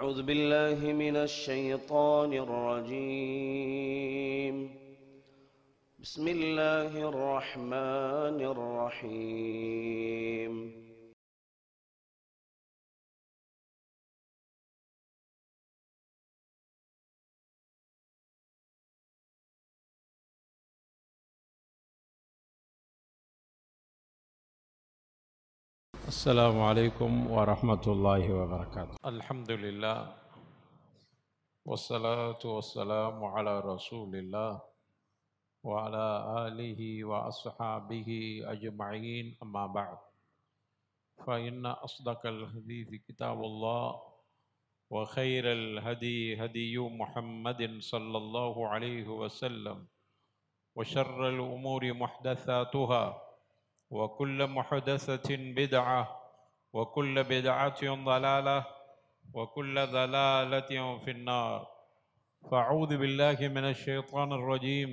أعوذ بالله من الشيطان الرجيم. بسم الله الرحمن الرحيم. السلام عليكم ورحمة الله وبركاته. الحمد لله والصلاة والسلام على رسول الله وعلى آله وأصحابه أجمعين، أما بعد، فإن أصدق الحديث كتاب الله، وخير الهدي هدي محمد صلى الله عليه وسلم، وشر الأمور محدثاتها، وكل محدثة بدعة، وكل بدعة ضلالة، وكل ضلالة في النار. فأعوذ بالله من الشيطان الرجيم.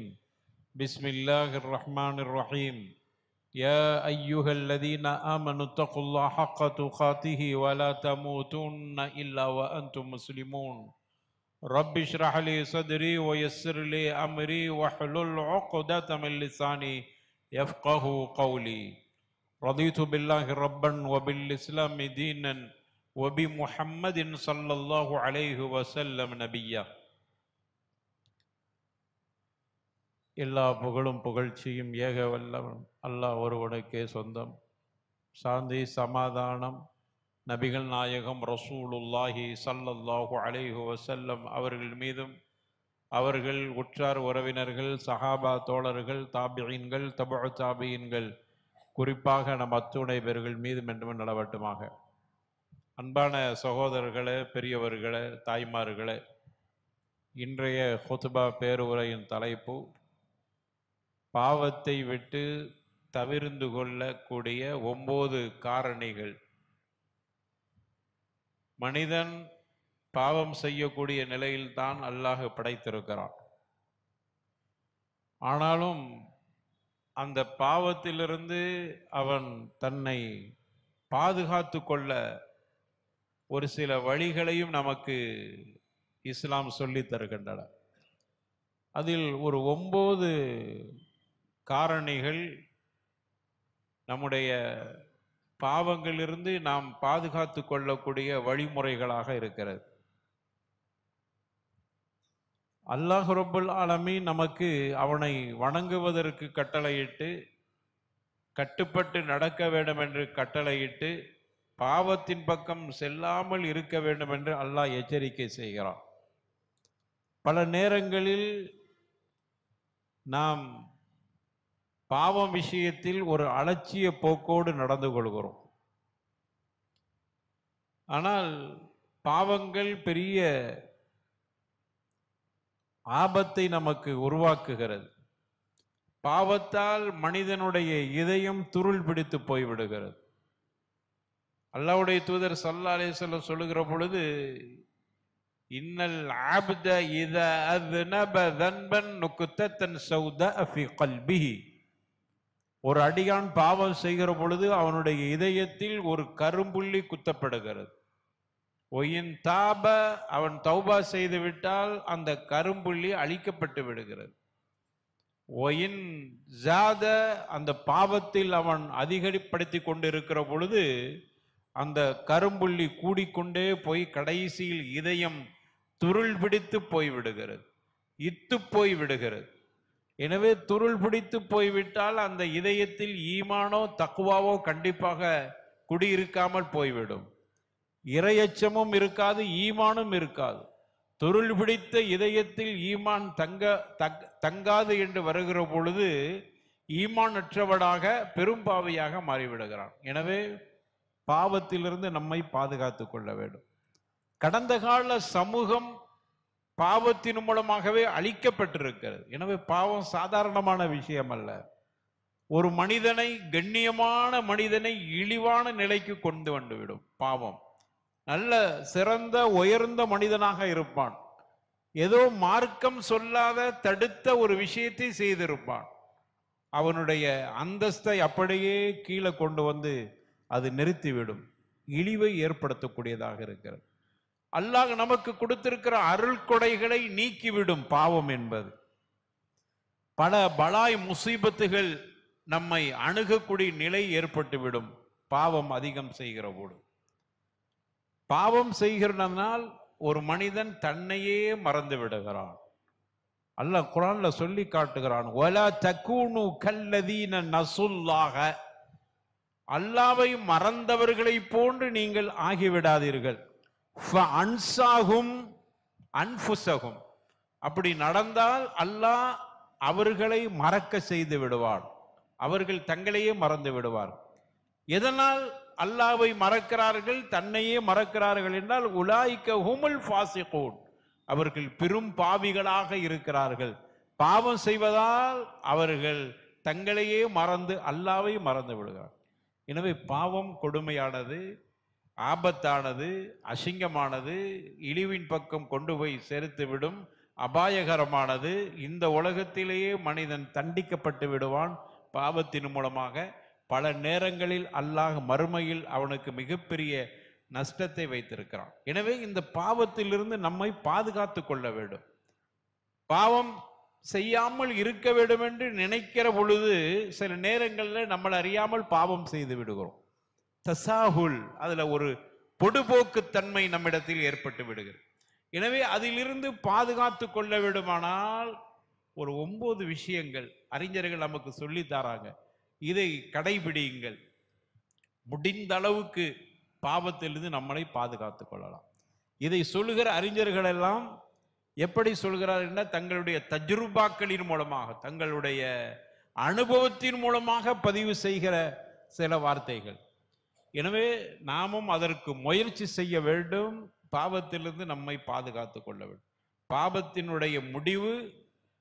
بسم الله الرحمن الرحيم. يا أيها الذين آمنوا اتقوا الله حق تقاته ولا تموتن إلا وأنتم مسلمون. رب اشرح لي صدري ويسر لي أمري واحلل عقدة من لساني يفقه قولي. رضيت بالله ربا وبالإسلام دينا وبمحمد صلى الله عليه وسلم نبيا. எல்லா புகழும் புகழ்ச்சியும் ஏக வல்லவன் அல்லாஹ் ஒருவனுக்கே சொந்தம். சாந்தி சமாதானம் நபிகள் நாயகம் ரசூலுல்லாஹி ஸல்லல்லாஹு அலைஹி வஸல்லம் அவர்கள் மீதும், அவர்கள் உற்றார் உறவினர்கள், சஹாபா தோழர்கள், தாபிஈன்கள், தபு தாபிஈன்கள், குறிப்பாக நம் அத்துணை பேர்கள் மீதும் என்றும் நிலவட்டுமாக. அன்பான சகோதரர்களே, பெரியவர்களே, தாய்மார்களே, இன்றைய ஹுத்பா பேருரையின் தலைப்பு பாவத்தை விட்டு தவிர்ந்து கொள்ளக்கூடிய 9 காரணிகள். மனிதன் பாவம் செய்யக்கூடிய நிலையில்தான் அல்லாஹ் படைத்திருக்கிறான். ஆனாலும் அந்த பாவத்திலிருந்து அவன் தன்னை பாதுகாத்து கொள்ள ஒரு சில வழிகளையும் நமக்கு இஸ்லாம் சொல்லித் தருகின்றன. அதில் ஒரு 9 காரணிகள் நம்முடைய பாவங்களிலிருந்து நாம் பாதுகாத்து கொள்ளக்கூடிய வழிமுறைகளாக இருக்கிறது. அல்லாஹ் ரப்புல் ஆலமீன் நமக்கு அவனை வணங்குவதற்கு கட்டளையிட்டு, கட்டுப்பட்டு நடக்க வேண்டும் என்று கட்டளையிட்டு, பாவத்தின் பக்கம் செல்லாமல் இருக்க வேண்டும் என்று அல்லாஹ் எச்சரிக்கை செய்கிறான். பல நேரங்களில் நாம் பாவம் விஷயத்தில் ஒரு அலட்சிய போக்கோடு நடந்து கொள்கிறோம். ஆனால் பாவங்கள் பெரிய ஆபத்தை நமக்கு உருவாக்குகிறது. பாவத்தால் மனிதனுடைய இதயம் துருள் பிடித்து போய்விடுகிறது. அல்லாஹ்வுடைய தூதர் ஸல்லல்லாஹு அலைஹி வஸல்லம் சொல்லுகிற பொழுது, இன்னல் அப்த இதா அஸ்னப தன்பன் நுக்தத்தன் சௌதா ஃபீ கல்பிஹி. ஒரு அடியான் பாவம் செய்கிற பொழுது அவனுடைய இதயத்தில் ஒரு கரும்புள்ளி குத்தப்படுகிறது. ஒயின் தாப, அவன் தௌபா செய்து விட்டால் அந்த கரும்புள்ளி அழிக்கப்பட்டு விடுகிறது. ஒயின் ஜாத, அந்த பாவத்தில் அவன் அதிகப்படுத்தி கொண்டிருக்கிற பொழுது அந்த கரும்புள்ளி கூடிக்கொண்டே போய் கடைசியில் இதயம் துருள் பிடித்து போய்விடுகிறது, இத்து போய் விடுகிறது. எனவே துருள் பிடித்து போய்விட்டால் அந்த இதயத்தில் ஈமானோ தக்வாவோ கண்டிப்பாக குடியிருக்காமல் போய்விடும். இறையச்சமும் இருக்காது, ஈமானும் இருக்காது. துருள் பிடித்த இதயத்தில் ஈமான் தங்காது என்று வருகிற பொழுது ஈமான் அற்றவனாக பெரும்பாவியாக மாறிவிடுகிறான். எனவே பாவத்திலிருந்து நம்மை பாதுகாத்து கொள்ள வேண்டும். கடந்த கால சமூகம் பாவத்தின் மூலமாகவே அழிக்கப்பட்டிருக்கிறது. எனவே பாவம் சாதாரணமான விஷயம் அல்ல. ஒரு மனிதனை, கண்ணியமான மனிதனை இழிவான நிலைக்கு கொண்டு வந்துவிடும் பாவம். நல்ல சிறந்த உயர்ந்த மனிதனாக இருப்பான், ஏதோ மார்க்கம் சொல்லாத தடுத்த ஒரு விஷயத்தை செய்திருப்பான், அவனுடைய அந்தஸ்தை அப்படியே கீழே கொண்டு வந்து அது நிறுத்திவிடும், இழிவை ஏற்படுத்தக்கூடியதாக இருக்கிறது. அல்லாஹ் நமக்கு கொடுத்திருக்கிற அருள் கொடைகளை நீக்கிவிடும் பாவம் என்பது. பல பலாய் முசீபத்துகள் நம்மை அணுகக்கூடிய நிலை ஏற்பட்டுவிடும் பாவம் அதிகம் செய்கிற போது. பாவம் செய்கிறனால் ஒரு மனிதன் தன்னையே மறந்து விடுகிறான். அல்லாஹ் குர்ஆன்ல சொல்லி காட்டுகிறான், வலா தகூனு கல்லதீன நசுல்லாஹ, அல்லாஹ்வை மறந்தவர்களை போன்று நீங்கள் ஆகிவிடாதீர்கள். ஃபஅன்சாஹும் அன்ஃபுஸஹும், அப்படி நடந்தால் அல்லாஹ் அவர்களை மறக்க செய்து விடுவார். அவர்கள் தங்களையே மறந்து விடுவார். எதனால் அல்லாஹ்வை மறக்கிறார்கள், தன்னையே மறக்கிறார்கள் என்றால் உலாயிக ஹுமுல் ஃபாசிகூன், அவர்கள் பெரும் பாவிகளாக இருக்கிறார்கள். பாவம் செய்வதால் அவர்கள் தங்களையே மறந்து அல்லாஹ்வை மறந்து விடுகிறார். எனவே பாவம் கொடுமையானது, ஆபத்தானது, அசிங்கமானது, இழிவின் பக்கம் கொண்டு போய் சேர்த்துவிடும், அபாயகரமானது. இந்த உலகத்திலேயே மனிதன் தண்டிக்கப்பட்டு விடுவான் பாவத்தின் மூலமாக. பல நேரங்களில் அல்லாஹ் மறுமையில் அவனுக்கு மிகப்பெரிய நஷ்டத்தை வைத்திருக்கிறான். எனவே இந்த பாவத்திலிருந்து நம்மை பாதுகாத்து கொள்ள வேண்டும். பாவம் செய்யாமல் இருக்க வேண்டும் என்று நினைக்கிற பொழுது சில நேரங்களில் நம்மளை அறியாமல் பாவம் செய்து விடுகிறோம். தசாஹுல், அதுல ஒரு பொடுபோக்கு தன்மை நம்மிடத்தில் ஏற்பட்டு விடுகிறது. எனவே அதிலிருந்து பாதுகாத்து கொள்ள வேண்டுமானால் ஒரு 9 விஷயங்கள் அறிஞர்கள் நமக்கு சொல்லி தராங்க. இதை கடைபிடியுங்கள், முடிந்த அளவுக்கு பாவத்திலிருந்து நம்மளை பாதுகாத்துக் கொள்ளலாம். இதை சொல்லுகிற அறிஞர்கள் எல்லாம் எப்படி சொல்கிறார்கள், தங்களுடைய தஜ்ருபாக்களின் மூலமாக, தங்களுடைய அனுபவத்தின் மூலமாக பதிவு செய்கிற சில வார்த்தைகள். எனவே நாமும் அதற்கு முயற்சி செய்ய வேண்டும், பாவத்திலிருந்து நம்மை பாதுகாத்து கொள்ள வேண்டும். பாவத்தினுடைய முடிவு,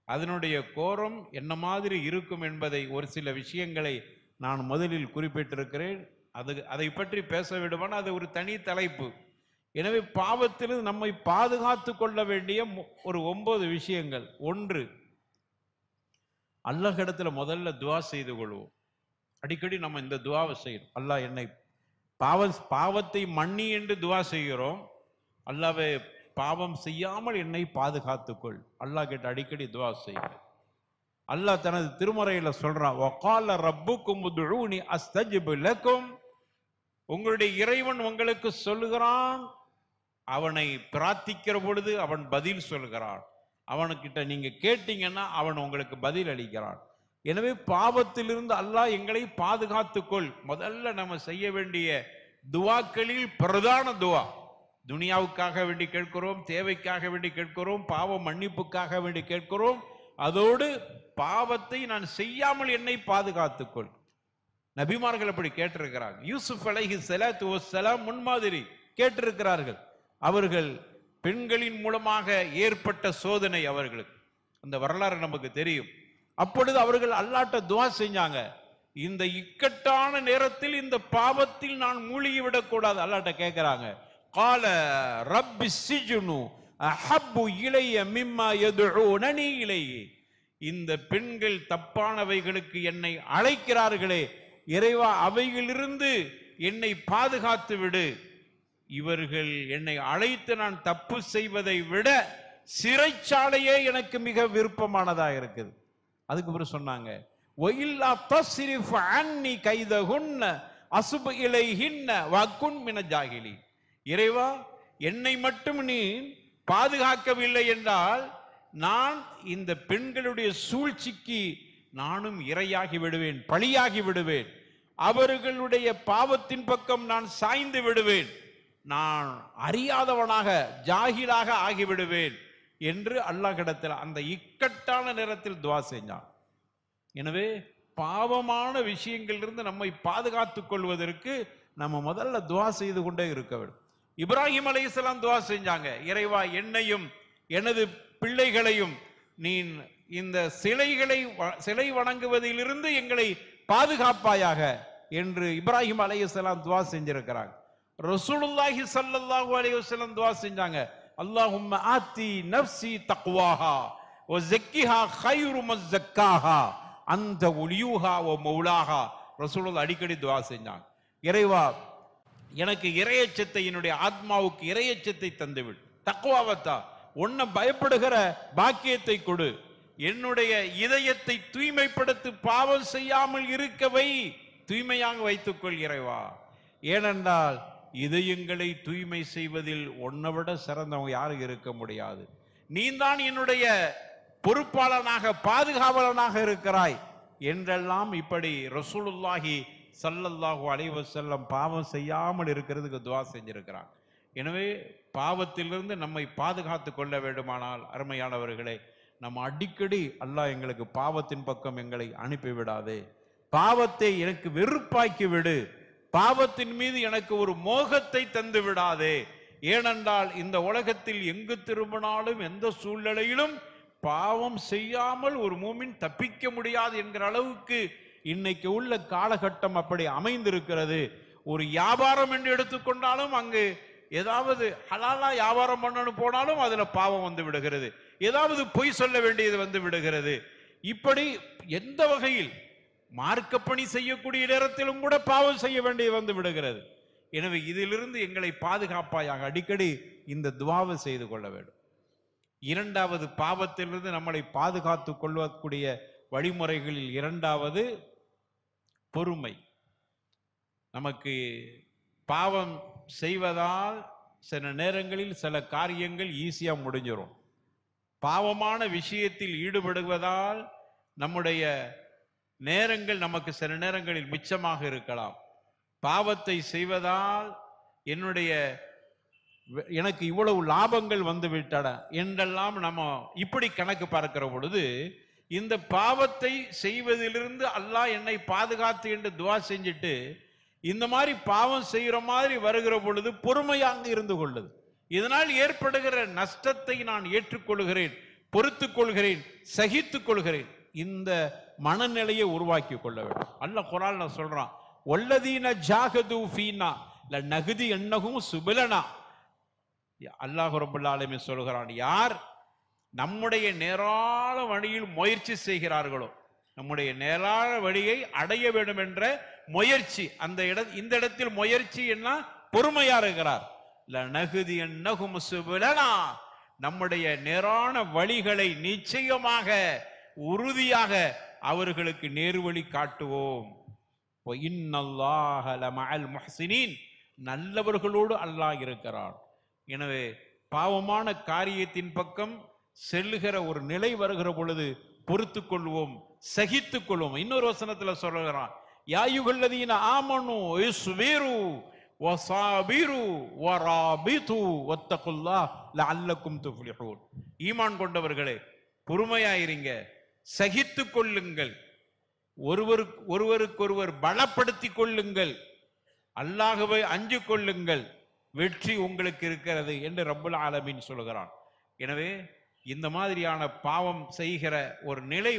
அதனுடைய கோரம் என்ன மாதிரி இருக்கும் என்பதை ஒரு சில விஷயங்களை நான் முதலில் குறிப்பிட்டிருக்கிறேன். அதை பற்றி பேச வேண்டுமானால் அது ஒரு தனி தலைப்பு. எனவே பாவத்திலிருந்து நம்மை பாதுகாத்து கொள்ள வேண்டிய ஒரு 9 விஷயங்கள். 1, அல்லாஹ்விடத்துல முதல்ல துஆ செய்து கொள்வோம். அடிக்கடி நம்ம இந்த துஆவை செய்யணும். அல்லாஹ் என்னை பாவத்தை மன்னி என்று துஆ செய்கிறோம். அல்லாஹ்வே பாவம் செய்யாமல் என்னை பாதுகாத்துக்கொள். அல்லாஹ் கிட்ட அடிக்கடி துஆ செய்யுங்க. அல்லாஹ் தனது திருமறையில சொல்றான், வகால ரப்புக்கும் உதுஊனி அஸ்தஜிப் லக்கும், உங்களுடைய இறைவன் உங்களுக்கு சொல்லுகிறான், அவனை பிரார்த்திக்கிற பொழுது அவன் பதில் சொல்கிறான். அவனுக்கிட்ட நீங்க கேட்டீங்கன்னா அவன் உங்களுக்கு பதில் அளிக்கிறான். எனவே பாவத்திலிருந்து அல்லாஹ் எங்களை பாதுகாத்துக்கொள். முதல்ல நம்ம செய்ய வேண்டிய துவாக்களில் பிரதான துவா. துனியாவுக்காக வேண்டி கேட்கிறோம், தேவைக்காக வேண்டி கேட்கிறோம், பாவ மன்னிப்புக்காக வேண்டி கேட்கிறோம். அதோடு பாவத்தை நான் செய்யாமல் என்னை பாதுகாத்துக்கொள். நபிமார்கள் அப்படி கேட்டிருக்கிறார்கள். யூசுப் அலைஹிஸ்ஸலாத்து வஸ்ஸலாம் முன்மாதிரி கேட்டிருக்கிறார்கள். அவர்கள் பெண்களின் மூலமாக ஏற்பட்ட சோதனை அவர்களுக்கு, அந்த வரலாறு நமக்கு தெரியும். அப்பொழுது அவர்கள் அல்லாஹ்ட்ட துஆ செஞ்சாங்க, இந்த இக்கட்டான நேரத்தில் இந்த பாவத்தில் நான் மூழ்கி விடக்கூடாது. அல்லாஹ்ட்ட கேட்கிறாங்க. قال رب السجن احب الي مما يدعونني اليه, இந்த பெண்கள் தப்பானவைகளுக்கு என்னை அழைக்கிறார்களே இறைவா, அவைகளிலிருந்து என்னை பாதுகாத்து விடு. இவர்கள் என்னை அழைத்து நான் தப்பு செய்வதை விட சிறைச்சாலையே எனக்கு மிக விருப்பமானதா இருக்குது. அதுக்கு பிறகு சொன்னாங்க, وَإِلَّا تَصْرِفْ عَنِّي كَيْدَهُنَّ أَصُبْ إِلَيْهِنَّ وَأَكُنْ مِنَ الْجَاهِلِينَ. இறைவா, என்னை மட்டும் நீ பாதுகாக்கவில்லை என்றால் நான் இந்த பெண்களுடைய சூழ்ச்சிக்கு நானும் இரையாகி விடுவேன், பழியாகி விடுவேன். அவர்களுடைய பாவத்தின் பக்கம் நான் சாய்ந்து விடுவேன், நான் அறியாதவனாக ஜாகிலாக ஆகிவிடுவேன் என்று அல்லாஹ்விடத்தில் அந்த இக்கட்டான நேரத்தில் துஆ செஞ்சான். எனவே பாவமான விஷயங்களிலிருந்து நம்மை பாதுகாத்துக் கொள்வதற்கு நம்ம முதல்ல துஆ செய்து கொண்டே இருக்க வேண்டும். இப்ராஹிம் அலைஹிஸ்ஸலாம் துஆ செஞ்சாங்க, இறைவா என்னையும் எனது பிள்ளைகளையும் நீ இந்த சிலை வணங்குவதிலிருந்து எங்களை பாதுகாப்பாயாக என்று இப்ராஹிம் அலைஹிஸ்ஸலாம் துஆ செஞ்சிருக்கிறாங்க. ரசூலுல்லாஹி ஸல்லல்லாஹு அலைஹி வஸல்லம் துஆ செஞ்சாங்க, அல்லாஹும்ம ஆத்தி நஃப்ஸி தக்வாஹா வ ஸக்கிஹா கைரு மன் ஸக்காஹா அந்த வலியுஹா வ மௌலாஹா. ரசூலுல்லாஹ் அடிக்கடி துஆ செஞ்சாங்க, இறைவா எனக்கு இறையச்சத்தை, என்னுடைய ஆத்மாவுக்கு இறையச்சத்தை தந்துவிடு. தக்வாவத்தா, உன்னை பயப்படுகிற பாக்கியத்தை கொடு. என்னுடைய இதயத்தை தூய்மைப்படுத்தி பாவம் செய்யாமல் இருக்கவை, தூய்மையாக வைத்துக்கொள் இறைவா. ஏனென்றால் இதயங்களை தூய்மை செய்வதில் உன்னை விட சிறந்தவங்க யாரும் இருக்க முடியாது. நீதான் என்னுடைய பொறுப்பாளனாக, பாதுகாவலனாக இருக்கிறாய் என்றெல்லாம் இப்படி ரசூலுல்லாஹி ஸல்லல்லாஹு அலைஹி வஸல்லம் பாவம் செய்யாமல் இருக்கிறதுக்கு துஆ செஞ்சிருக்கிறார். எனவே பாவத்திலிருந்து நம்மை பாதுகாத்து கொள்ள வேண்டுமானால் அருமையானவர்களே, நம்ம அடிக்கடி அல்லாஹ் எங்களுக்கு பாவத்தின் பக்கம் எங்களை அனுப்பிவிடாதே, பாவத்தை எனக்கு வெறுப்பாக்கி விடு, பாவத்தின் மீது எனக்கு ஒரு மோகத்தை தந்து விடாதே. ஏனென்றால் இந்த உலகத்தில் எங்கு திரும்பினாலும் எந்த சூழ்நிலையிலும் பாவம் செய்யாமல் ஒரு மூமின் தப்பிக்க முடியாது என்கிற அளவுக்கு இன்னைக்கு உள்ள காலகட்டம் அப்படி அமைந்திருக்கிறது. ஒரு வியாபாரம் என்று எடுத்துக்கொண்டாலும் அங்கு ஏதாவது ஹலாலா வியாபாரம் பண்ணணும் போனாலும் அதுல பாவம் வந்து விடுகிறது, ஏதாவது பொய் சொல்ல வேண்டியது வந்து விடுகிறது. இப்படி எந்த வகையில் மார்க்கப்பணி செய்யக்கூடிய நேரத்திலும் கூட பாவம் செய்ய வேண்டியது வந்து விடுகிறது. எனவே இதிலிருந்து எங்களை பாதுகாப்பாயாக அடிக்கடி இந்த துஆவை செய்து கொள்ள வேண்டும். இரண்டாவது, பாவத்திலிருந்து நம்மளை பாதுகாத்துக் கொள்ளக்கூடிய வழிமுறைகளில் இரண்டாவது பொறுமை. நமக்கு பாவம் செய்வதால் சில நேரங்களில் சில காரியங்கள் ஈஸியா முடிஞ்சிடும். பாவமான விஷயத்தில் ஈடுபடுவதால் நம்முடைய நேரங்கள் நமக்கு சில நேரங்களில் மிச்சமாக இருக்கலாம். பாவத்தை செய்வதால் எனக்கு இவ்வளவு லாபங்கள் வந்து விட்டன என்றெல்லாம் நம்ம இப்படி கணக்கு பார்க்கிற பொழுது, இந்த பாவத்தை செய்வதிலிருந்து அல்லாஹ் என்னை பாதுகாத்து என்று துஆ செஞ்சுட்டு இந்த மாதிரி பாவம் செய்கிற மாதிரி வருகிற பொழுது பொறுமையாக இருந்து கொள்ளுது. இதனால் ஏற்படுகிற நஷ்டத்தை நான் ஏற்றுக்கொள்கிறேன், பொறுத்துக் கொள்கிறேன், சகித்துக் கொள்கிறேன். இந்த மனநிலையை உருவாக்கி கொள்ள வேண்டும். அல்லாஹ் குர்ஆன்ல சொல்றான், வல்லதீன ஜாஹது ஃபீனா லநஹதி அன்னஹும் சுபலனா. அல்லாஹ் ரப்பல் ஆலமீன் சொல்கிறான், யார் நம்முடைய நேரான வழியில் முயற்சி செய்கிறார்களோ, நம்முடைய நேரான வழியை அடைய வேண்டும் என்ற முயற்சி, இந்த இடத்தில் முயற்சி என்ன, பொறுமையா இருக்கிறார். லநஹதி அன்னஹும் சுபலனா, நம்முடைய நேரான வழிகளை நிச்சயமாக உறுதியாக அவர்களுக்கு நேர்வழி காட்டுவோம். இன்னல்லாஹ லமஅல் முஹ்ஸினீன், நல்லவர்களோடு அல்லாஹ் இருக்கிறான். எனவே பாவமான காரியத்தின் பக்கம் செல்லுகிற ஒரு நிலை வருகிற பொழுது பொறுத்துக் கொள்வோம், சகித்துக் கொள்வோம். இன்னொரு வசனத்துல சொல்லுகிறான், யா அய்யுஹல்லதீன ஆமனூ இஸ்பிரு வஸாபிரு வராபிது வத்தகுல்லாஹ் லஅல்லக்கும் துஃப்லிஹூன். ஈமான் கொண்டவர்களே, பொறுமையாயிருங்க, சகித்துக் கொள்ளுங்கள், ஒருவருக்கொருவர் பலப்படுத்திக் கொள்ளுங்கள், அல்லாஹ்வை அஞ்சு கொள்ளுங்கள், வெற்றி உங்களுக்கு இருக்கிறது என்று ரப்புல் ஆலமீன் சொல்கிறான். எனவே இந்த மாதிரியான பாவம் செய்கிற ஒரு நிலை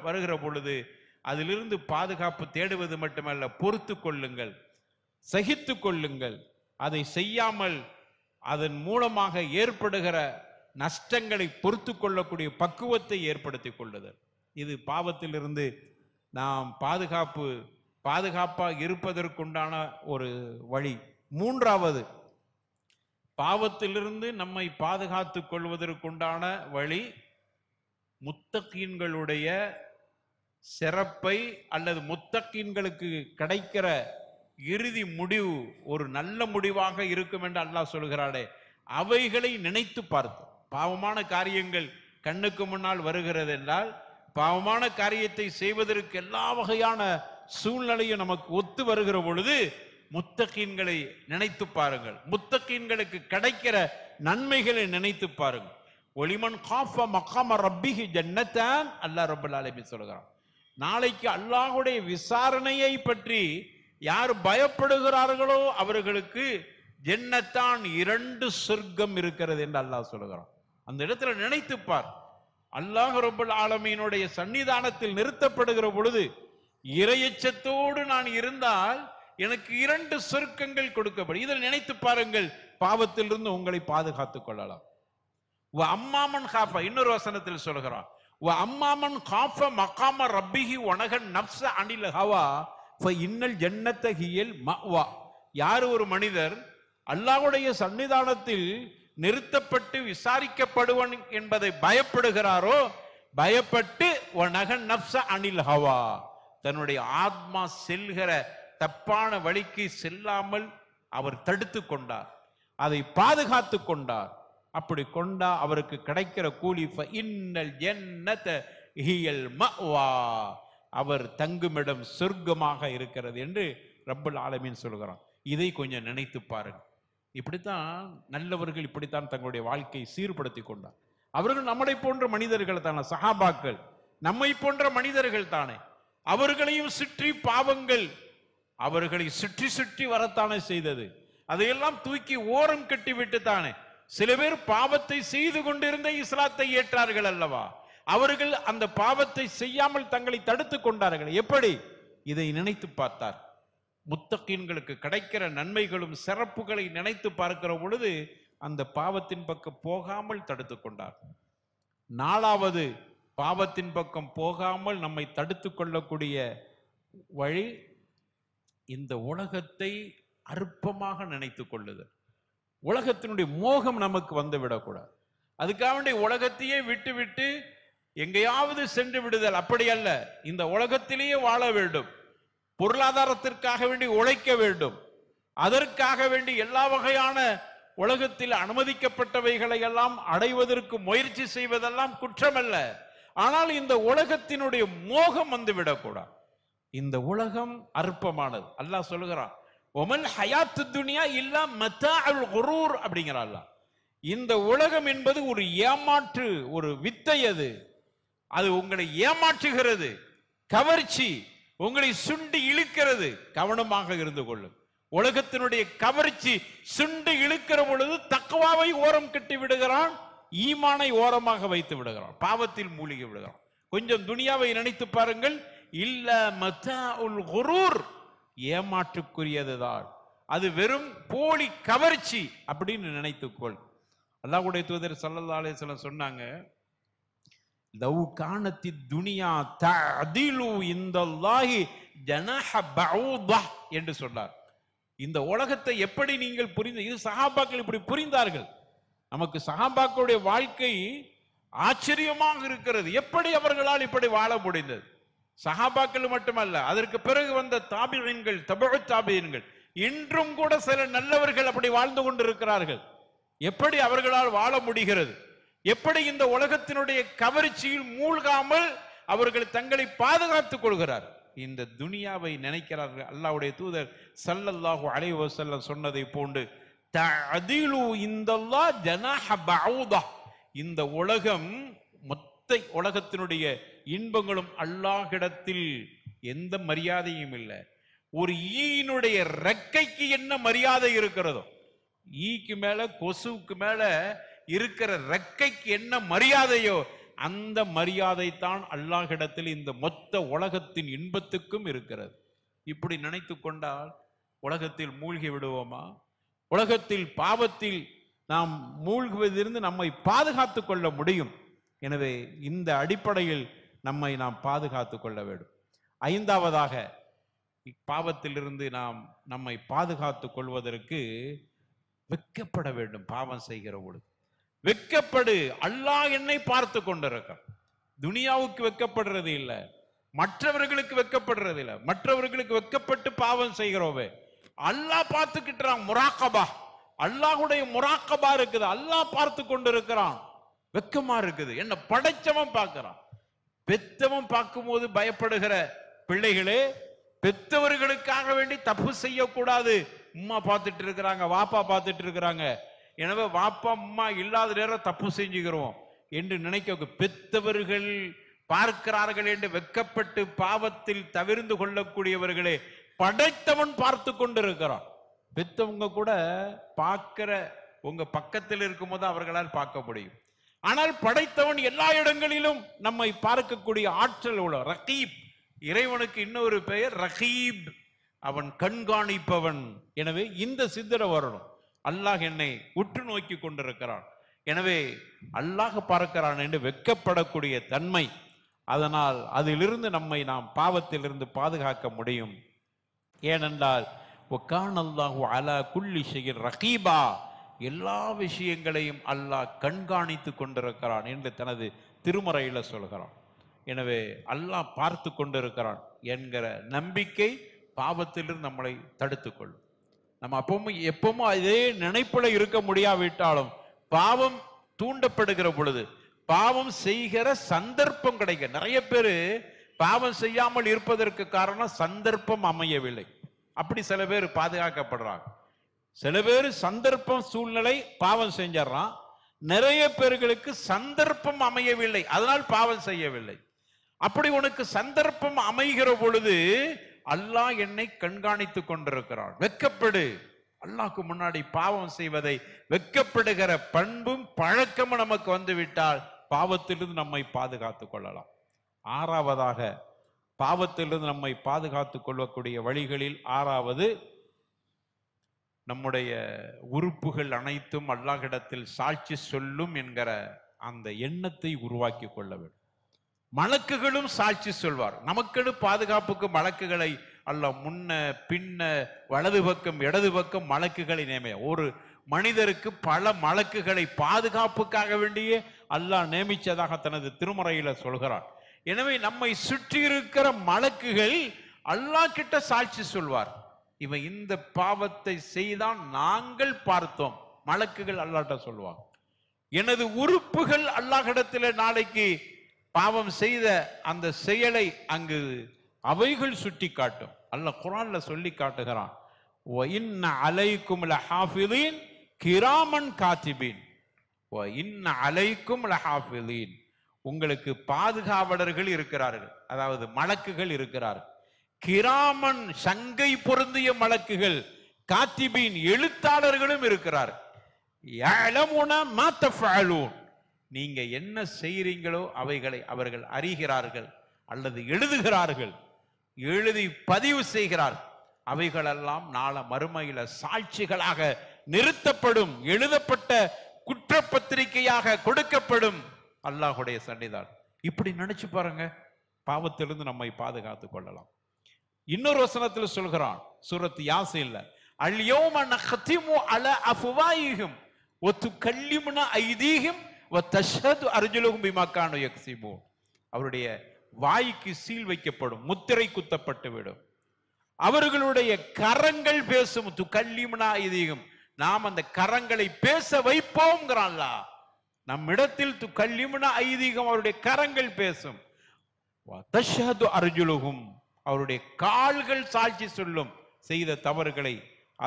வருகிற பொழுது அதிலிருந்து பாதுகாப்பு தேடுவது மட்டுமல்ல, பொறுத்து கொள்ளுங்கள், சகித்து கொள்ளுங்கள். அதை செய்யாமல் அதன் மூலமாக ஏற்படுகிற நஷ்டங்களை பொறுத்து கொள்ளக்கூடிய பக்குவத்தை ஏற்படுத்திக் கொள்ளுதல். இது பாவத்திலிருந்து நாம் பாதுகாப்பாக இருப்பதற்குண்டான ஒரு வழி. மூன்றாவது, பாவத்திலிருந்து நம்மை பாதுகாத்துக் கொள்வதற்குண்டான வழி, முத்தகீன்களுடைய சிறப்பை அல்லது முத்தகீன்களுக்கு கிடைக்கிற இறுதி முடிவு ஒரு நல்ல முடிவாக இருக்கும் என்று அல்லாஹ் சொல்கிறானே, அவைகளை நினைத்து பார்த்து. பாவமான காரியங்கள் கண்ணுக்கு முன்னால் வருகிறது என்றால், பாவமான காரியத்தை செய்வதற்கு எல்லா வகையான சூழ்நிலையும் நமக்கு ஒத்து வருகிற பொழுது முத்தகீன்களை நினைத்து பாருங்கள், முத்தகீன்களுக்கு கிடைக்கிற நன்மைகளை நினைத்து பாருங்கள். ஒலிமன் காஃப மகாம ரப்பிஹி ஜன்னத்தான், அல்லாஹ் ரப்பல் ஆலமீன் சொல்கிறான். நாளைக்கு அல்லாஹ்வுடைய விசாரணையை பற்றி யார் பயப்படுகிறார்களோ அவர்களுக்கு ஜன்னத்தான், 2 சொர்க்கம் இருக்கிறது என்று அல்லாஹ் சொல்கிறான். அந்த இடத்துல நினைத்து பார், அல்லாஹ் ரப்பல் ஆலமீனுடைய சன்னிதானத்தில் நிறுத்தப்படுகிற பொழுது இறையச்சத்தோடு நான் இருந்தால் எனக்கு 2 சொர்க்கங்கள் கொடுக்கப்படும். இதில் நினைத்து பாருங்கள், பாவத்திலிருந்து உங்களை பாதுகாத்துக் கொள்ளலாம். அம்மாமன் காஃபா, இன்னொரு வசனத்தில் சொல்கிறான், அம்மாமன் காஃபா மகாம ரப்பிஹி வனகன் நப்ஸ அனில் ஹவா ஃபஇன்னல் ஜன்னத ஹியல் மஅவா. யார் ஒரு மனிதர் அல்லாஹ்வுடைய சன்னிதானத்தில் நிறுத்தப்பட்டு விசாரிக்கப்படுவன் என்பதை பயப்படுகிறாரோ, பயப்பட்டு வநகன் நஃப்ஸ அனில் ஹவா, தன்னுடைய ஆத்மா செல்கிற தப்பான வழிக்கு செல்லாமல் அவர் தடுத்து கொண்டார், அதை பாதுகாத்து கொண்டார். அப்படி கொண்டா அவருக்கு கிடைக்கிற கூலி இன்னல் ஜன்னத ஹியல் மஅவா, அவர் தங்குமிடம் சொர்க்கமாக இருக்கிறது என்று ரப்பல் ஆலமீன் சொல்கிறான். இதை கொஞ்சம் நினைத்து பாருங்க. இப்படித்தான் நல்லவர்கள் இப்படித்தான் தங்களுடைய வாழ்க்கையை சீர்படுத்தி கொண்டார். அவர்கள் நம்மளை போன்ற மனிதர்கள் தானே, சஹாபாக்கள் நம்மை போன்ற மனிதர்கள் தானே. அவர்களையும் சுற்றி பாவங்கள் அவர்களை சுற்றி சுற்றி வரத்தானே செய்தது. அதையெல்லாம் தூக்கி ஓரம் கட்டி விட்டு தானே சில பேர் பாவத்தை செய்து கொண்டிருந்த இஸ்லாத்தை ஏற்றார்கள் அல்லவா. அவர்கள் அந்த பாவத்தை செய்யாமல் தங்களை தடுத்து கொண்டார்கள். எப்படி? இதை நினைத்து பார்த்தார். முத்தகீன்களுக்கு கிடைக்கிற நன்மைகளும் சிறப்புகளை நினைத்து பார்க்கிற பொழுது அந்த பாவத்தின் பக்கம் போகாமல் தடுத்து கொண்டார். நாலாவது, பாவத்தின் பக்கம் போகாமல் நம்மை தடுத்து கொள்ளக்கூடிய வழி இந்த உலகத்தை அற்பமாக நினைத்து கொள்ளுதல். உலகத்தினுடைய மோகம் நமக்கு வந்து விடக்கூடாது. அதுக்காக வேண்டிய உலகத்தையே விட்டு விட்டு எங்கேயாவது சென்று விடுதல் அப்படி அல்ல. இந்த உலகத்திலேயே வாழ வேண்டும், பொருளாதாரத்திற்காக வேண்டி உழைக்க வேண்டும், அதற்காக வேண்டி எல்லா வகையான உலகத்தில் அனுமதிக்கப்பட்டவைகளை எல்லாம் அடைவதற்கு முயற்சி செய்வதெல்லாம் குற்றமல்ல. ஆனால் இந்த உலகத்தினுடைய மோகம் வந்து விடக்கூடாது. இந்த உலகம் அற்பமானது. அல்லாஹ் சொல்லுகிறான், ஒமல் ஹயாத்து துனியா இல்லா மத்தாஉல் குரூர் அப்படிங்கிறான் அல்லாஹ். இந்த உலகம் என்பது ஒரு ஏமாற்று, ஒரு வித்தை. அது உங்களை ஏமாற்றுகிறது, கவர்ச்சி, உங்களை சுண்டி இழுக்கிறது. கவனமாக இருந்து கொள்ளும். உலகத்தினுடைய கவர்ச்சி சுண்டி இழுக்கிற பொழுது தக்வாவை ஓரம் கட்டி விடுகிறான், ஈமானை ஓரமாக வைத்து விடுகிறான், பாவத்தில் மூழ்கி விடுகிறான். கொஞ்சம் துனியாவை நினைத்து பாருங்கள். இல்ல மத்தாஉல் குரூர், ஏமாற்றுக்குரியதுதான். அது வெறும் போலி கவர்ச்சி அப்படின்னு நினைத்துக்கொள். அல்லாஹ்வுடைய தூதர் ஸல்லல்லாஹு அலைஹி வஸல்லம் சொன்னாங்க, லவ் கானத்தி துனியா தஅதிலு இன்தல்லாஹி ஜனஹ பஊதா என்று சொன்னார். இந்த உலகத்தை எப்படி நீங்கள் புரிந்து, இது சஹாபாக்கள் இப்படி புரிந்தார்கள். நமக்கு சஹாபாக்களுடைய வாழ்க்கை ஆச்சரியமாக இருக்கிறது. எப்படி அவர்களால் இப்படி வாழ முடிந்தது? சஹாபாக்கள் மட்டுமல்ல, அதற்கு பிறகு வந்த தாபிஈன்கள், தபஉ தாபிஈன்கள், இன்றும் கூட சில நல்லவர்கள் அப்படி வாழ்ந்து கொண்டிருக்கிறார்கள். எப்படி அவர்களால் வாழ முடிகிறது? எப்படி இந்த உலகத்தினுடைய கவர்ச்சியில் மூழ்காமல் அவர்கள் தங்களை பாதுகாத்துக் கொள்கிறார்? இந்த துனியாவை நினைக்கிறார்கள். அல்லாஹ்வுடைய தூதர் ஸல்லல்லாஹு அலைஹி வஸல்லம் சொன்னதை போன்று தஅதிலு இன்தல்லாஹ் ஜனாஹ பஊதா, இந்த உலகம் மொத்த உலகத்தினுடைய இன்பங்களும் அல்லாஹ்விடத்தில் எந்த மரியாதையும் இல்லை. ஒரு ஈயினுடைய ரெக்கைக்கு என்ன மரியாதை இருக்கிறதோ, ஈக்கு மேல கொசுவுக்கு மேல இருக்கிற ரெக்கைக்கு என்ன மரியாதையோ அந்த மரியாதை தான் அல்லாஹ்விடத்தில் இந்த மொத்த உலகத்தின் இன்பத்துக்கும் இருக்கிறது. இப்படி நினைத்து கொண்டால் உலகத்தில் மூழ்கி விடுவோமா? உலகத்தில் பாவத்தில் நாம் மூழ்குவதிலிருந்து நம்மை பாதுகாத்துக் கொள்ள முடியும். எனவே இந்த அடிப்படையில் நம்மை நாம் பாதுகாத்துக் கொள்ள வேண்டும். ஐந்தாவதாக, பாவத்திலிருந்து நாம் நம்மை பாதுகாத்துக் கொள்வதற்கு வெட்கப்பட வேண்டும். பாவம் செய்கிற பொழுது வெட்கப்படு. அல்லாஹ் என்னை பார்த்து கொண்டிருக்க. துனியாவுக்கு வெட்கப்படுறது இல்லை, மற்றவர்களுக்கு வெட்கப்படுறது இல்லை. மற்றவர்களுக்கு வெட்கப்பட்டு பாவம் செய்கிறோவே, அல்லாஹ் பார்த்துக்கிட்டான். முராக்கபா, அல்லாஹ்வுடைய முராக்கபா இருக்குது. அல்லாஹ் பார்த்து கொண்டிருக்கிறான். வெக்கமா இருக்குது. என்ன படைச்சவன் பார்க்கிறான். பெத்தவன் பார்க்கும் போது பயப்படுகிற பிள்ளைகளே, பெத்தவர்களுக்காக வேண்டி தப்பு செய்யக்கூடாது. உம்மா பார்த்துட்டு இருக்கிறாங்க, வாப்பா பார்த்துட்டு இருக்கிறாங்க, எனவே வாப்பா அம்மா இல்லாத நேரம் தப்பு செஞ்சுக்கிறோம் என்று நினைக்க. பெத்தவர்கள் பார்க்கிறார்கள் என்று வெட்கப்பட்டு பாவத்தில் தவிர்ந்து கொள்ளக்கூடியவர்களே, படைத்தவன் பார்த்து கொண்டிருக்கிறான். பெத்தவங்க கூட பார்க்கிற உங்க பக்கத்தில் இருக்கும் போது அவர்களால் பார்க்க முடியும். ஆனால் படைத்தவன் எல்லா இடங்களிலும் நம்மை பார்க்கக்கூடிய ஆற்றல் உள்ள ரகீப். இறைவனுக்கு இன்னொரு பெயர் ரகீப், அவன் கண்காணிப்பவன். எனவே இந்த சிந்தனை வரணும். அல்லாஹ் என்னை உற்று நோக்கி கொண்டிருக்கிறான், எனவே அல்லாஹ் பார்க்கிறான் என்று வெட்கப்படக்கூடிய தன்மை. அதனால் அதிலிருந்து நம்மை நாம் பாவத்திலிருந்து பாதுகாக்க முடியும். ஏனென்றால் வகான அல்லாஹு அலா குல்லி ஷைஇன் ரகீபா, எல்லா விஷயங்களையும் அல்லாஹ் கண்காணித்து கொண்டிருக்கிறான் என்று தனது திருமறையில சொல்கிறான். எனவே அல்லாஹ் பார்த்து கொண்டிருக்கிறான் என்கிற நம்பிக்கை பாவத்திலிருந்து நம்மளை தடுத்துக்கொள்ளும். நம்ம எப்பவும் அதே நினைப்புல இருக்க முடியாவிட்டாலும் பாவம் தூண்டப்படுகிற பொழுது, பாவம் செய்கிற சந்தர்ப்பம் கிடைக்க, நிறைய பேரு பாவம் செய்யாமல் இருப்பதற்கு காரணம் சந்தர்ப்பம் அமையவில்லை. அப்படி சில பேர் பாதுகாக்கப்படுறாங்க. சில பேர் சந்தர்ப்பம் சூழ்நிலை பாவம் செஞ்சிடறான். நிறைய பேர்களுக்கு சந்தர்ப்பம் அமையவில்லை, அதனால் பாவம் செய்யவில்லை. அப்படி உனக்கு சந்தர்ப்பம் அமைகிற பொழுது அல்லாஹ் என்னை கண்காணித்து கொண்டிருக்கிறான். வெட்கப்படு. அல்லாஹ்க்கு முன்னாடி பாவம் செய்வதை வெட்கப்படுகிற பண்பும் பழக்கமும் நமக்கு வந்துவிட்டால் பாவத்திலிருந்து நம்மை பாதுகாத்துக் கொள்ளலாம். ஆறாவதாக, பாவத்திலிருந்து நம்மை பாதுகாத்துக் கொள்ளக்கூடிய வழிகளில் ஆறாவது, நம்முடைய உறுப்புகள் அனைத்தும் அல்லாஹ்விடத்தில் சாட்சி சொல்லும் என்கிற அந்த எண்ணத்தை உருவாக்கி கொள்ள வேண்டும். மலக்குகளும் சாட்சி சொல்வார். நமக்கெடு பாதுகாப்புக்கு மலக்குகளை அல்லாஹ் முன்ன பின்ன வலது பக்கம் இடது பக்கம் மலக்குகளை நியமிய. ஒரு மனிதருக்கு பல மலக்குகளை பாதுகாப்புக்காக வேண்டியே அல்லாஹ் நியமிச்சதாக தனது திருமறையில சொல்கிறார். எனவே நம்மை சுற்றி இருக்கிற மலக்குகள் அல்லாஹ் கிட்ட சாட்சி சொல்வார். இவன் இந்த பாவத்தை செய்தான் நாங்கள் பார்த்தோம். மலக்குகள் அல்லாஹ்ட்ட சொல்வாங்க. எனது உறுப்புகள் அல்லாஹ்விடத்தில் நாளைக்கு பாவம் செய்த அந்த செயலை அங்கு அவைகள் சுட்டி காட்டும். அல்லாஹ் குர்ஆன்ல சொல்லி காட்டுகிறான், வ இன்ன அலைக்கும் லஹாஃபிதீன் கிராமன் காத்திபீன். வ இன்ன அலைக்கும் லஹாஃபிதீன், உங்களுக்கு பாதுகாவலர்கள் இருக்கிறார்கள், அதாவது மலக்குகள் இருக்கிறார்கள். கிராமன், சங்கை பொருந்திய மலக்குகள், காத்திபீன், எழுத்தாளர்களும் இருக்கிறார். யஅலமுன மா தஃஅலூன், நீங்க என்ன செய்றீங்களோ அவைகளை அவர்கள் அறிகிறார்கள் அல்லது எழுதுகிறார்கள், எழுதி பதிவு செய்கிறார். அவைகளெல்லாம் நாளை மறுமையில சாட்சிகளாக நிறுத்தப்படும், எழுதப்பட்ட குற்றப்பத்திரிகையாக கொடுக்கப்படும் அல்லாஹ்வுடைய சன்னிதானம். இப்படி நினைச்சு பாருங்க, பாவத்திலிருந்து நம்மை பாதுகாத்துக் கொள்ளலாம். இன்னொரு வசனத்தில் சொல்கிறான், சூரத் யாசீன்ல, அல் யௌம நக்திமு அலா அஃப்வாயிஹிம் வ துகல்லிமுனா ஐதீஹிம் வ தஷ்ஹது அர்ஜுலுஹும் பிமா கானூ யக்ஸிபூன். அவருடைய வாய்க்கு சீல் வைக்கப்படும், முத்திரை குத்தப்பட்டு விடும். அவர்களுடைய கரங்கள் பேசும். துகல்லிமுனா ஐதீஹிம், நாம் அந்த கரங்களை பேச வைப்போம்ங்கறான்ல. நம்மிடத்தில் துகல்லிமுனா ஐதீஹிம், அவருடைய கரங்கள் பேசும். வ தஷ்ஹது அர்ஜுலுஹும், அவருடைய கால்கள் சாட்சி சொல்லும். செய்த தவறுகளை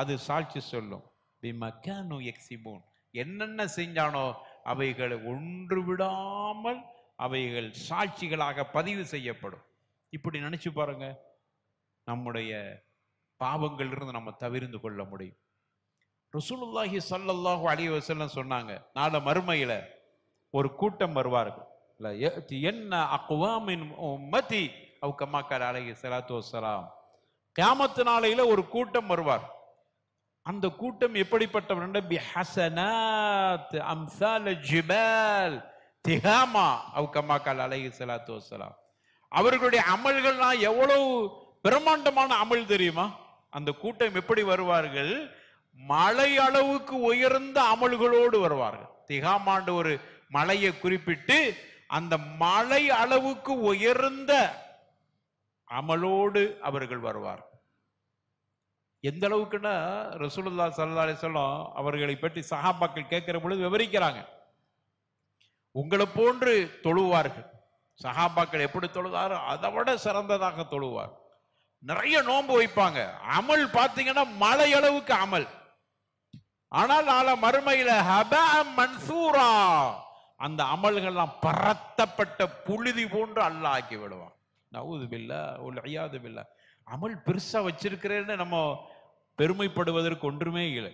அது சாட்சி சொல்லும். பிமா கானூ யக்ஸிபூன், என்னென்ன செஞ்சானோ அவைகளை ஒன்று விடாமல் அவைகள் சாட்சிகளாக பதிவு செய்யப்படும். இப்படி நினைச்சு பாருங்க, நம்முடைய பாவங்கள் இருந்து நம்ம தவிர்ந்து கொள்ள முடியும். ரசூலுல்லாஹி ஸல்லல்லாஹு அலைஹி வஸல்லம் சொன்னாங்க, நாளை மறுமையில ஒரு கூட்டம் வருவார்கள். என்ன அக்வாமின் உம்மதி அவ் கமா கால அலைஹி ஸலாத்து வஸ்ஸலாம். கியாமத் நாளையில ஒரு கூட்டம் வருவார். அந்த கூட்டம் எப்படிப்பட்டவர்? பிஹஸனாத் அம்சால் ஜிபால் திஹாமா அவ் கமா கால அலைஹி ஸலாத்து வஸ்ஸலாம். அவர்களுடைய அமல்கள்லாம் எவ்வளவு பிரம்மாண்டமான அமல் தெரியுமா? அந்த கூட்டம் எப்படி வருவார்கள்? மலை அளவுக்கு உயர்ந்த அமல்களோடு வருவார்கள். திகாமாண்டு ஒரு மலையை குறிப்பிட்டு அந்த மலை அளவுக்கு உயர்ந்த அமலோடு அவர்கள் வருவார். எந்த அளவுக்குன்னா ரசூலுல்லாஹி ஸல்லல்லாஹு அலைஹி வஸல்லம் அவர்களை பற்றி சஹாபாக்கள் கேட்கிற பொழுது விவரிக்கிறாங்க. உங்களை போன்று தொழுவார்கள். சஹாபாக்கள் எப்படி தொழுதாரோ அதை விட சிறந்ததாக தொழுவார். நிறைய நோன்பு வைப்பாங்க. அமல் பார்த்தீங்கன்னா மலை அளவுக்கு அமல். ஆனால் நாளை மறுமையில ஹபா மன்சூரா, அந்த அமல்கள்லாம் பரத்தப்பட்ட புழுதி போன்று அல்லாஹ் ஆக்கி விடுவான். நவுது பில்லாஹ் வல் இயாது பில்லாஹ். அமல் பெருசா வச்சிருக்கிறேன்னு நம்ம பெருமைப்படுவதற்கு ஒன்றுமே இல்லை.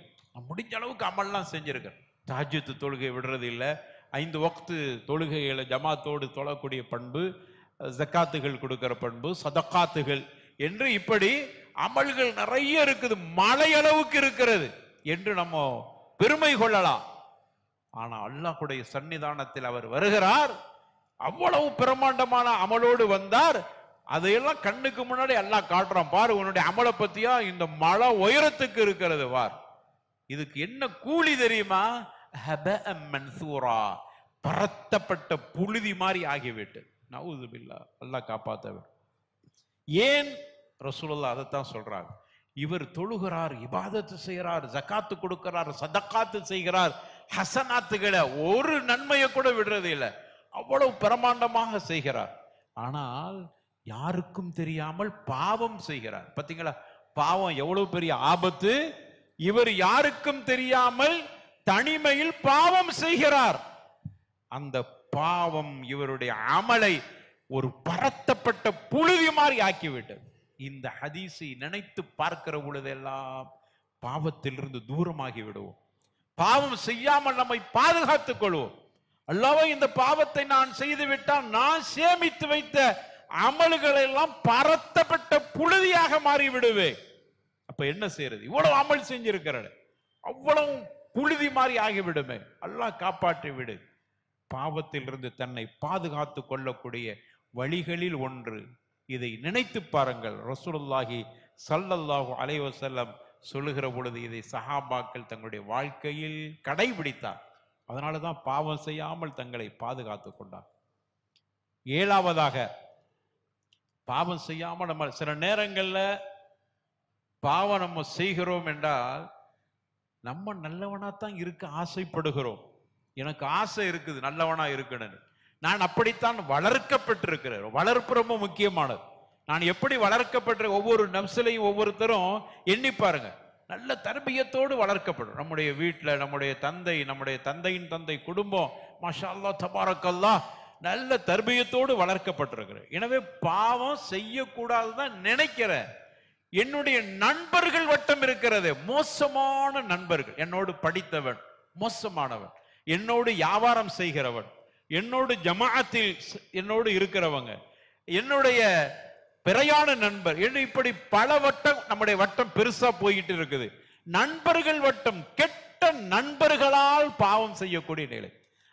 முடிஞ்ச அளவுக்கு அமல்லாம் செஞ்சிருக்கேன். தஹஜ்ஜுத் தொழுகை விடுறது இல்லை, 5 வக்து தொழுகைகளை ஜமாத்தோடு தொழக்கூடிய பண்பு, ஜக்காத்துகள் கொடுக்கிற பண்பு, சதக்காத்துகள் என்று இப்படி அமல்கள் நிறைய இருக்குது, மலை அளவுக்கு இருக்கிறது என்று நம்ம பெருமை கொள்ளலாம். ஆனா அல்லாஹ்வுடைய சன்னிதானத்தில் அவர் வருகிறார், அவ்வளவு பிரமாண்டமான அமலோடு வந்தார். அதையெல்லாம் கண்ணுக்கு முன்னாடி எல்லாம் காட்டுறான். பாரு உன்னுடைய அமலை பத்தியா, இந்த மலை உயரத்துக்கு இருக்கிறது பார். இதுக்கு என்ன கூலி தெரியுமா? மன்சூரா, பரத்தப்பட்ட புழுதி மாதிரி ஆகிவிட்டு. நவுது பில்லா, அல்லாஹ் காப்பாத்தவர். ஏன் ரசூலுல்லாஹ் அதைத்தான் சொல்றாங்க. இவர் தொழுகிறார், இபாதத்து செய்கிறார், ஜகாத்து கொடுக்கிறார், சதக்காத்து செய்கிறார், ஹசனாத்துகளை ஒரு நன்மையை கூட விடுறது இல்லை, அவ்வளவு பிரமாண்டமாக செய்கிறார். ஆனால் யாருக்கும் தெரியாமல் பாவம் செய்கிறார். பாத்தீங்களா, பாவம் எவ்வளவு பெரிய ஆபத்து. இவர் யாருக்கும் தெரியாமல் தனிமையில் பாவம் செய்கிறார். அந்த பாவம் இவருடைய அமலை ஒரு பரத்தப்பட்ட புழுதி மாதிரி ஆக்கிவிட்டது. இந்த ஹதீஸை நினைத்து பார்க்கிற பொழுதெல்லாம் பாவத்திலிருந்து தூரமாகி விடுவோம். பாவம் செய்யாமல் நம்மை பாதுகாத்துக் கொள்வோம். அல்லாஹ்வே, இந்த பாவத்தை நான் செய்து விட்டால் நான் சேமித்து வைத்த அமல்கள் எல்லாம் பரத்தப்பட்ட புழுதியாக மாறி விடுவேன். அப்ப என்ன செய்யறது? இவ்வளவு அமல் செஞ்சிருக்கிறது, அவ்வளவு புழுதி மாதிரி ஆகிவிடுமே. அல்லாஹ் காப்பாற்றி விடு. பாவத்திலிருந்து தன்னை பாதுகாத்துக் கொள்ளக்கூடிய வழிகளில் ஒன்று. இதை நினைத்து பாருங்கள். ரசூலுல்லாஹி ஸல்லல்லாஹு அலைஹி வஸல்லம் சொல்லுகிற பொழுது இதை சஹாபாக்கள் தங்களுடைய வாழ்க்கையில் கடைபிடித்தார். அதனாலதான் பாவம் செய்யாமல் தங்களை பாதுகாத்துக் கொண்டார். ஏழாவதாக, பாவம் செய்யாமல் நம்ம சில நேரங்கள்ல பாவம் நம்ம செய்கிறோம் என்றால் நம்ம நல்லவனா தான் இருக்க ஆசைப்படுகிறோம். எனக்கு ஆசை இருக்குது நல்லவனா இருக்கணும்னு. நான் அப்படித்தான் வளர்க்கப்பட்டிருக்கிறேன். வளர்ப்பு ரொம்ப முக்கியமானது. நான் எப்படி வளர்க்கப்பட்ட ஒவ்வொரு நப்சிலையும் ஒவ்வொருத்தரும் எண்ணி பாருங்க. நல்ல தர்பியத்தோடு வளர்க்கப்படும். நம்முடைய வீட்டில் நம்முடைய தந்தை, நம்முடைய தந்தையின் தந்தை, குடும்பம் மாஷா அல்லாஹ் தபாரக்கல்லாஹ் நல்ல தர்பியத்தோடு வளர்க்கப்பட்டிருக்கிறேன். எனவே பாவம் செய்யக்கூடாதுதான் நினைக்கிறேன். என்னுடைய நண்பர்கள் வட்டம் இருக்கிறது, மோசமான நண்பர்கள். என்னோடு படித்தவன் மோசமானவன், என்னோடு வியாபாரம் செய்கிறவன், என்னோடு ஜமாஅத்தில் என்னோடு இருக்கிறவங்க, என்னுடைய பிறையான நண்பர், இப்படி பல வட்டம், நம்முடைய வட்டம் பெருசா போயிட்டு இருக்குது. நண்பர்கள் வட்டம், கெட்ட நண்பர்களால் பாவம் செய்யக்கூடிய நிலை.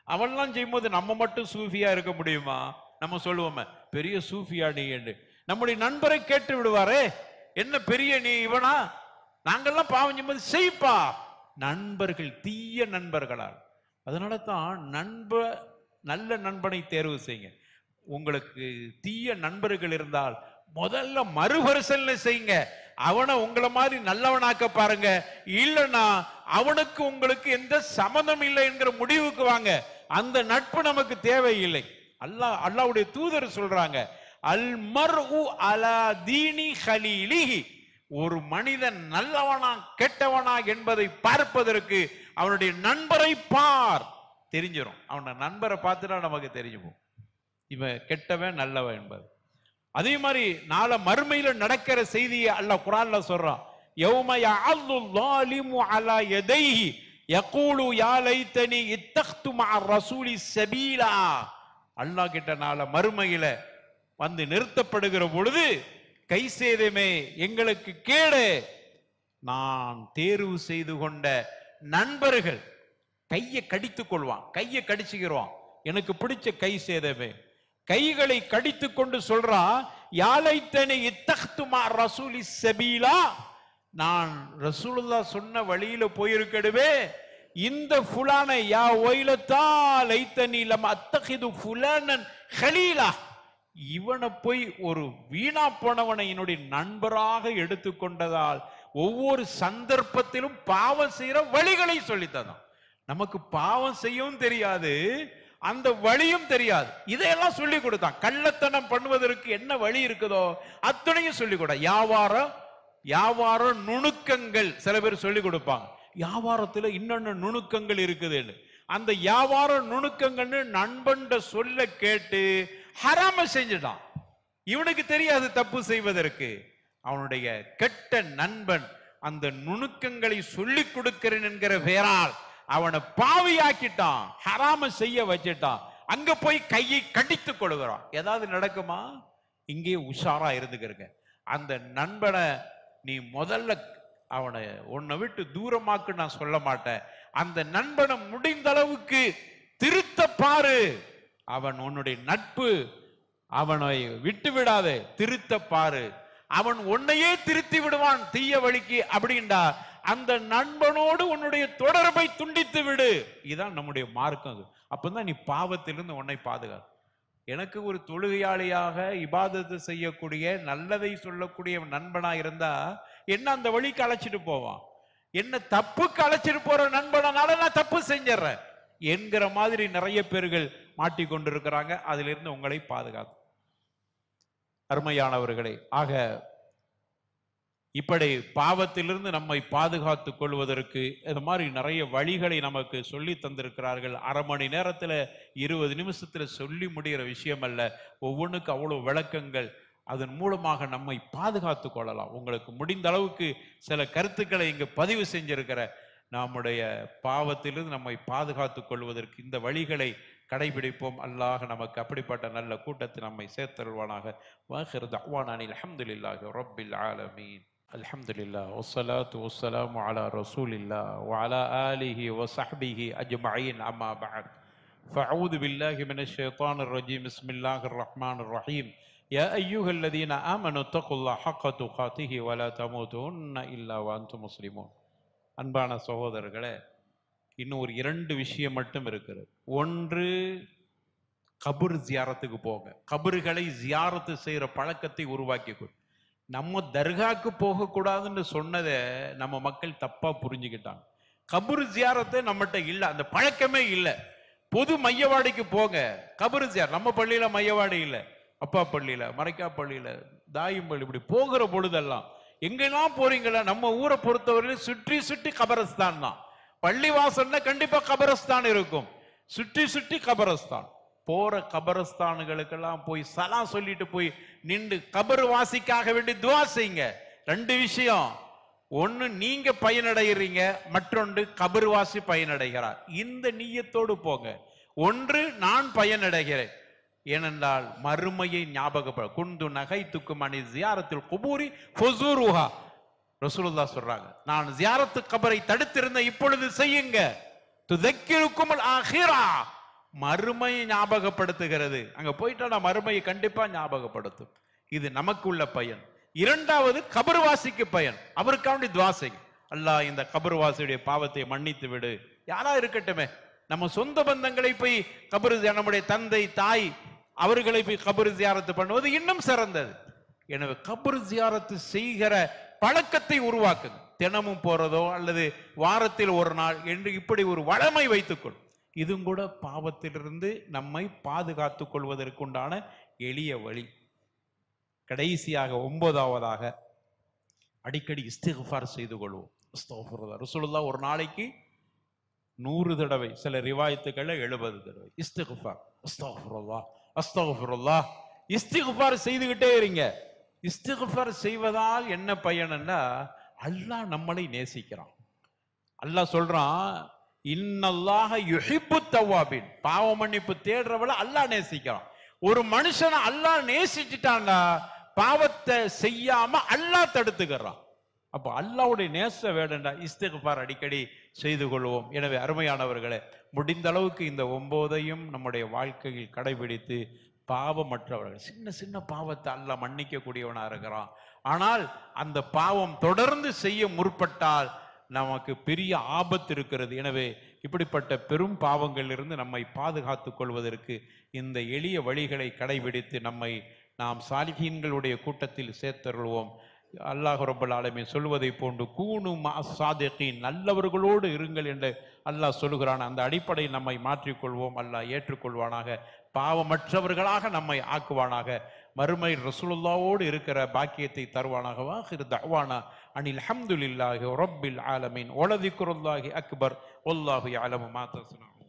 அவன்லாம் செய்யும்போது நம்ம மட்டும் சூஃபியா இருக்க முடியுமா? நம்ம சொல்லுவோமே பெரிய சூஃபியா நீ என்று. நம்முடைய நண்பரை கேட்டு விடுவாரே, என்ன பெரிய நீ இவனா? நாங்கெல்லாம் பாவம் செய்யும்போது செய்ப்பா. நண்பர்கள் தீய நண்பர்களால். அதனால தான் நல்ல நண்பனை தேர்வு செய்யுங்க. உங்களுக்கு தீய நண்பர்கள் இருந்தால் முதல்ல மறுபரிசீலனை செய்யுங்க. அவனை உங்களை மாதிரி நல்லவனாக்க பாருங்க. இல்லைன்னா அவனுக்கு உங்களுக்கு எந்த சம்மந்தம் இல்லை என்கிற முடிவுக்கு வாங்க. அந்த நட்பு நமக்கு தேவையில்லை. அல்லாஹ்வுடைய தூதர் சொல்றாங்க, அல் மர்உ அலா தீனி கலீலிஹி. ஒரு மனிதன் நல்லவனா கெட்டவனா என்பதை பார்ப்பதற்கு அவனுடைய நண்பரை பார், தெரிஞ்சிடும். அவன நண்பரை பார்த்துட்டா நமக்கு தெரிஞ்சுப்போம் இவன் கெட்டவன் நல்லவன் என்பது. அதே மாதிரி நாளை மறுமையில நடக்கிற செய்தியை அல்லாஹ் குர்ஆன்ல சொல்றான், யௌம யஅல்லு ஸாலிமு அலா யதைஹி யகூலு யா லைதனி இத்தக்து மஅ ரசூலி ஸபீலா. அல்லாஹ் கிட்ட நாளை மறுமையில வந்து நிறுத்தப்படுகிற பொழுது, கை சேதமே எங்களுக்கு கேடு, நான் தேர்வு செய்து கொண்ட நண்பர்கள். கையை கடித்துக் கொள்வான், கையை கடிச்சுக்கிறவான், எனக்கு பிடிச்ச கை சேதமே. கைகளை கடித்து கொண்டு சொல்றா, யாலைத்தனை இத்தக்துமா ரசூலி சபீலா, நான் ரசூலுல்லாஹ் சொன்ன வழியில போயிருக்கடுவே. இந்த ஃபுலானை யா ஒயிலத்தா லைத்தனி லம் அத்தகிது ஃபுலானன் கலீலா, இவனை போய் ஒரு வீணா போனவனை என்னுடைய நண்பராக எடுத்துக்கொண்டதால் ஒவ்வொரு சந்தர்ப்பத்திலும் பாவம் செய்யற வழிகளை சொல்லித்ததான். நமக்கு பாவம் செய்யவும் தெரியாது, அந்த வழியும் தெரியாது. இதையெல்லாம் சொல்லி கொடுத்தான். கள்ளத்தனம் பண்ணுவதற்கு என்ன வழி இருக்குதோ அத்தனையும் சொல்லி கொடு. வியாபார நுணுக்கங்கள் சில பேர் சொல்லி கொடுப்பாங்க. வியாபாரத்துல இன்னொன்னு நுணுக்கங்கள் இருக்குதுன்னு. அந்த வியாபார நுணுக்கங்கள்னு நண்பன் சொல்ல கேட்டு ஹராம செஞ்சுட்டான். இவனுக்கு தெரியாது தப்பு செய்வதற்கு. அவனுடைய கெட்ட நண்பன் அந்த நுணுக்கங்களை சொல்லிக் கொடுக்கிறேன் என்கிற பெயரால் அவனை பாவியாக்கிட்டான், ஹராம செய்ய வச்சிட்டான். அங்க போய் கையை கடித்துக் கொள்கிறான். ஏதாவது நடக்குமா? இங்கே உஷாரா இருந்துக்கிறங்க. அந்த நண்பனை நீ முதல்ல அவனை உன்னை விட்டு தூரமாக்கு நான் சொல்ல மாட்டேன். அந்த நண்பனை முடிந்த அளவுக்கு திருத்த பாரு. அவன் உன்னுடைய நட்பு அவனை விட்டு விடாதே, திருத்த பாரு. அவன் உன்னையே திருத்தி விடுவான் தீய வழிக்கு அப்படின்டா அந்த நண்பனோடு உன்னுடைய தொடர்பை துண்டித்து விடு. இதுதான் நம்முடைய மார்க்கம். அது அப்பதான் நீ பாவத்திலிருந்து உன்னை பாதுகாத்து. எனக்கு ஒரு தொழுகையாளியாக இபாதத்து செய்யக்கூடிய நல்லதை சொல்லக்கூடிய நண்பனா இருந்தா என்ன அந்த வழிக்கு அழைச்சிட்டு போவான். என்ன தப்புக்கு அழைச்சிட்டு போற நண்பனால நான் தப்பு செஞ்சிடறேன் என்கிற மாதிரி நிறைய பேர்கள் மாட்டிக்கொண்டிருக்கிறாங்க. அதிலிருந்து உங்களை பாதுகாத்து. அருமையானவர்களே, ஆக இப்படி பாவத்திலிருந்து நம்மை பாதுகாத்துக் கொள்வதற்கு இது மாதிரி நிறைய வழிகளை நமக்கு சொல்லி தந்திருக்கிறார்கள். அரை மணி நேரத்துல 20 நிமிஷத்துல சொல்லி முடிகிற விஷயம் அல்ல. ஒவ்வொன்றுக்கு அவ்வளவு விளக்கங்கள். அதன் மூலமாக நம்மை பாதுகாத்துக் கொள்ளலாம். உங்களுக்கு முடிந்த அளவுக்கு சில கருத்துக்களை இங்கு பதிவு செஞ்சிருக்கிற நம்முடைய பாவத்திலிருந்து நம்மை பாதுகாத்துக் கொள்வதற்கு இந்த வழிகளை கடைபிடிப்போம். அல்லாஹ் நமக்கு அப்படிப்பட்ட நல்ல கூட்டத்தை நம்மை சேர்த்தருள்வானாக. வாஹிரு தஅவானா அல்ஹம்துலில்லாஹி ரப்பில் ஆலமீன். அல்ஹம்துலில்லாஹ் வஸ்ஸலாத்து வஸ்ஸலாமு அலா ரசூலில்லாஹ் வ அலா ஆலிஹி வ ஸஹ்பிஹி அஜ்மஈன். அம்மா பஅத். ஃபஅஊது பில்லாஹி மினஷ் ஷைத்தானிர் ரஜீம். பிஸ்மில்லாஹிர் ரஹ்மானிர் ரஹீம். யா அய்யுஹல்லதீன ஆமனு தக்குல்லாஹ ஹக்க துகாத்திஹி வ லா தமூதுன்ன இல்லா வ அன்தும் முஸ்லிமூன். அன்பான சகோதரர்களே, இன்னும் ஒரு 2 விஷயம் மட்டும் இருக்கிறது. ஒன்று, கபர் ஜியாரத்துக்கு போங்க. கபறுகளை ஜியாரத்து செய்யற பழக்கத்தை உருவாக்கி கொடு. நம்ம தர்காக்கு போகக்கூடாதுன்னு சொன்னதை நம்ம மக்கள் தப்பா புரிஞ்சுக்கிட்டாங்க. கபர் ஜியாரத்தை நம்மகிட்ட இல்லை, அந்த பழக்கமே இல்லை. பொது மையவாடிக்கு போங்க, கபர் ஜியார். நம்ம பள்ளியில மையவாடி இல்லை, அப்பா பள்ளியில, மரைக்கா பள்ளியில, தாயிம்பள்ளி, இப்படி போகிற பொழுதெல்லாம் எங்கெல்லாம் போறீங்களா, நம்ம ஊரை பொறுத்தவரையிலும் சுற்றி சுற்றி கபரஸ்தான் தான். பள்ளிவாசல்னா கண்டிப்பா கபரஸ்தான் இருக்கும். சுற்றி சுற்றி கபரஸ்தான். போற கபரஸ்தானுகளுக்கெல்லாம் போய் சலாம் சொல்லிட்டு போய் நின்று கபர் வாசிக்காக வேண்டி துவா செய்யுங்க. 2 விஷயம். ஒன்னு, நீங்க பயனடைகிறீங்க, மற்றொன்று கபர் வாசி பயனடைகிறார். இந்த நீயத்தோடு போங்க. ஒன்று, நான் பயனடைகிறேன். ஏனென்றால் மறுமையை ஞாபகப்பட குந்து நகை துக்கும் அணி ஜியாரத்தில் குபூரி ஃபுசூருஹா. ரசூலுல்லாஹ் சொல்றாங்க, நான் ஜியாரத்து கபரை தடுத்திருந்த இப்பொழுது செய்யுங்க. துதக்கிருக்குமுல் ஆகிரா, மறுமையை ஞாபகப்படுத்துகிறது. அங்க போயிட்டா மறுமையை கண்டிப்பா ஞாபகப்படுத்தும். இது நமக்கு உள்ள பயன். 2வது, கபர்வாசிக்கு பயன். அவருக்காண்டி துவா செய்யும். அல்லாஹ் இந்த கபர்வாசியுடைய பாவத்தை மன்னித்து விடு. யாரா இருக்கட்டுமே, நம்ம சொந்த பந்தங்களை போய் கபர், நம்முடைய தந்தை தாய் அவர்களை போய் கபர் ஜியாரத்து பண்ணுவது இன்னும் சிறந்தது. எனவே கபர் ஜியாரத்து செய்கிற பழக்கத்தை உருவாக்குங்க. தினமும் போறதோ அல்லது வாரத்தில் ஒரு நாள் என்று இப்படி ஒரு வளமை வைத்துக்கொள். இதுவும் கூட பாவத்திலிருந்து நம்மை பாதுகாத்துக் கொள்வதற்குண்டான எளிய வழி. கடைசியாக 9வதாக அடிக்கடி இஸ்திக்ஃபார் செய்து கொள்வோம். அஸ்தக்ஃபிருல்லாஹ். ரசூலுல்லாஹ் ஒரு நாளைக்கு 100 தடவை, சில ரிவாயத்துக்கள் 70 தடவை இஸ்திக்ஃபார், அஸ்தக்ஃபிருல்லாஹ் அஸ்தக்ஃபிருல்லாஹ் இஸ்திக்ஃபார் செய்துகிட்டே இருங்க. இஸ்திக்ஃபார் செய்வதால் என்ன பயன்னா, அல்லாஹ் நம்மளை நேசிக்கிறான். அல்லாஹ் சொல்றான், இன்னல்லாஹ யுஹிப்புத் தவ்வாபின், பாவ மன்னிப்பு தேடுறவள அல்லாஹ் நேசிக்கிறான். ஒரு மனுஷனை அல்லாஹ் நேசிச்சுட்டான்னா பாவத்தை செய்யாம அல்லாஹ் தடுத்துக்கிறான். அப்ப அல்லாஹ்வுடைய நேச வேடண்டா இஸ்திக்ஃபார் அடிக்கடி செய்து கொள்வோம். எனவே அருமையானவர்களே, முடிந்த அளவுக்கு இந்த 9ஐயும் நம்முடைய வாழ்க்கையில் கடைபிடித்து பாவமற்றவர்கள். சின்ன சின்ன பாவத்தை அல்லாஹ் மன்னிக்க கூடியவனா இருக்கிறான். ஆனால் அந்த பாவம் தொடர்ந்து செய்ய முற்பட்டால் நமக்கு பெரிய ஆபத்து இருக்கிறது. எனவே இப்படிப்பட்ட பெரும் பாவங்களிலிருந்து நம்மை பாதுகாத்துக் கொள்வதற்கு இந்த எளிய வழிகளை கடைபிடித்து நம்மை நாம் சாலிஹீன்களுடைய கூட்டத்தில் சேர்த்தருள்வோம். அல்லாஹ் ரப்பல் ஆலமீன் சொல்வதை போன்று கூனு மஅஸ்ஸாதிகீன், நல்லவர்களோடு இருங்கள் என்று அல்லாஹ் சொல்கிறான். அந்த அடிப்படையில் நம்மை மாற்றிக்கொள்வோம். அல்லாஹ் ஏற்றுக்கொள்வானாக. பாவமற்றவர்களாக நம்மை ஆக்குவானாக. மறுமை ரசூலுல்லாஹ்வோடு இருக்கிற பாக்கியத்தை தருவானாக. வாஹிரு தஅவானா அனில் ஹம்துலில்லாஹி ரப்பில் ஆலமீன். வலதிக்ருல்லாஹி அக்பர். வல்லாஹு யஅலமு மா தஸ்னஊன்.